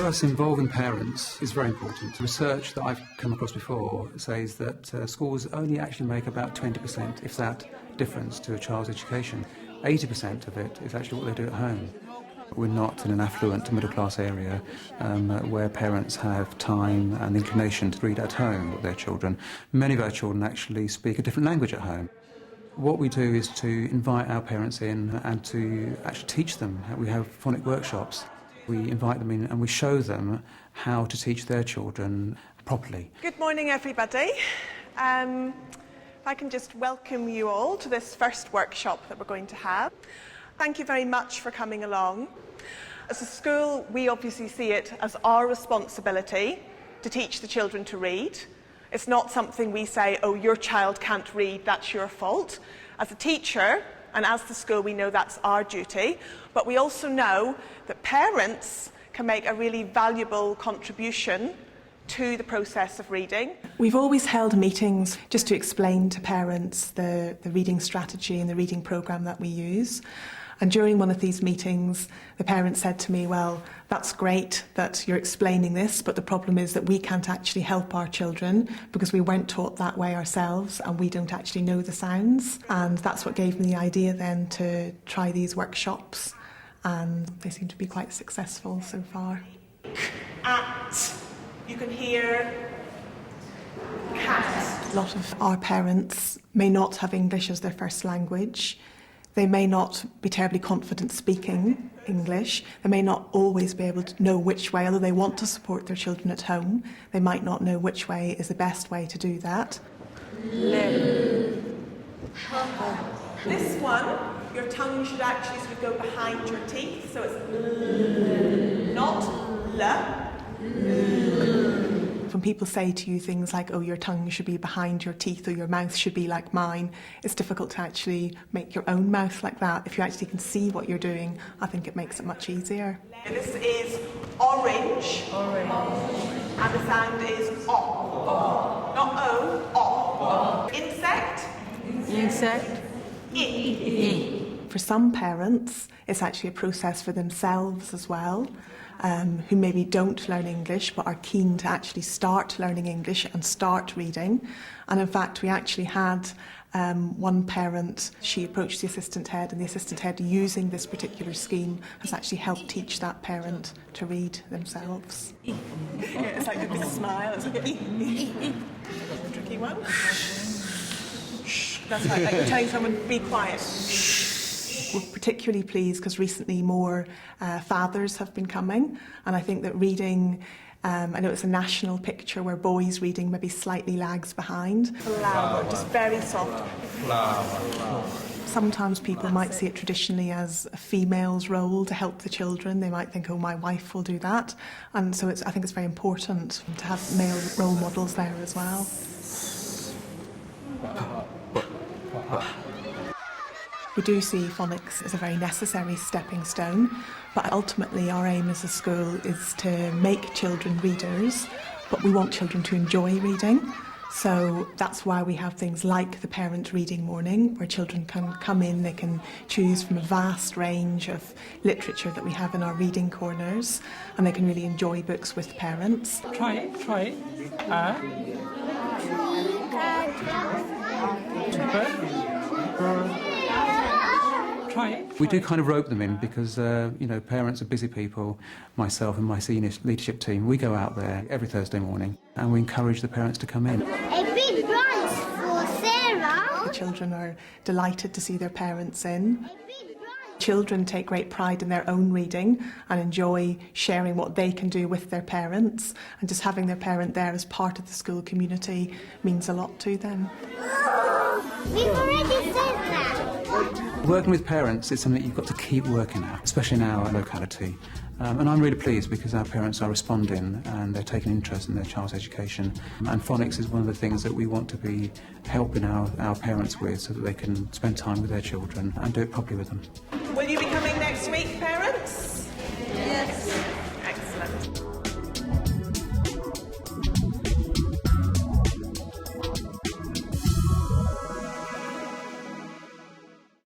us, involving parents is very important. Research that I've come across before says that schools only actually make about 20%, if that, difference to a child's education. 80% of it is actually what they do at home. We're not in an affluent middle-class area where parents have time and inclination to read at home with their children. Many of our children actually speak a different language at home. What we do is to invite our parents in and to actually teach them. We have phonic workshops. We invite them in and we show them how to teach their children properly. Good morning, everybody. If I can just welcome you all to this first workshop that we're going to have. Thank you very much for coming along. As a school, we obviously see it as our responsibility to teach the children to read. It's not something we say, oh, your child can't read, that's your fault. As a teacher and as the school, we know that's our duty, but we also know that parents can make a really valuable contribution to the process of reading. We've always held meetings just to explain to parents the reading strategy and the reading programme that we use. And during one of these meetings, the parent said to me, well, that's great that you're explaining this, but the problem is that we can't actually help our children because we weren't taught that way ourselves and we don't actually know the sounds. And that's what gave me the idea then to try these workshops, and they seem to be quite successful so far. You can hear cat. A lot of our parents may not have English as their first language. They may not be terribly confident speaking English. They may not always be able to know which way, although they want to support their children at home, they might not know which way is the best way to do that. This one, your tongue should actually sort of go behind your teeth, so it's not l. When people say to you things like, oh, your tongue should be behind your teeth or your mouth should be like mine, it's difficult to actually make your own mouth like that. If you actually can see what you're doing, I think it makes it much easier. This is orange. And the sound is o. Not o, o. Insect. I. For some parents, it's actually a process for themselves as well. Who maybe don't learn English but are keen to actually start learning English and start reading. And in fact, we actually had one parent, she approached the assistant head, and the assistant head, using this particular scheme, has actually helped teach that parent to read themselves. It's like a big smile. It's like a tricky one. That's right, like you're telling someone, be quiet. We're particularly pleased because recently more fathers have been coming, and I think that reading, I know it's a national picture where boys reading maybe slightly lags behind. Flower, just very soft. Flower. Sometimes people might see it traditionally as a female's role to help the children. They might think, oh, my wife will do that. And so I think it's very important to have male role models there as well. We do see phonics as a very necessary stepping stone, but ultimately our aim as a school is to make children readers, but we want children to enjoy reading. So that's why we have things like the Parent Reading Morning, where children can come in, they can choose from a vast range of literature that we have in our reading corners, and they can really enjoy books with parents. Try it. We do kind of rope them in because, parents are busy people. Myself and my senior leadership team, we go out there every Thursday morning and we encourage the parents to come in. A big prize for Sarah. The children are delighted to see their parents in. Children take great pride in their own reading and enjoy sharing what they can do with their parents, and just having their parent there as part of the school community means a lot to them. We've already said that. Working with parents is something that you've got to keep working at, especially in our locality. And I'm really pleased because our parents are responding and they're taking interest in their child's education. And phonics is one of the things that we want to be helping our parents with so that they can spend time with their children and do it properly with them. Will you be coming next week, parents? Yes.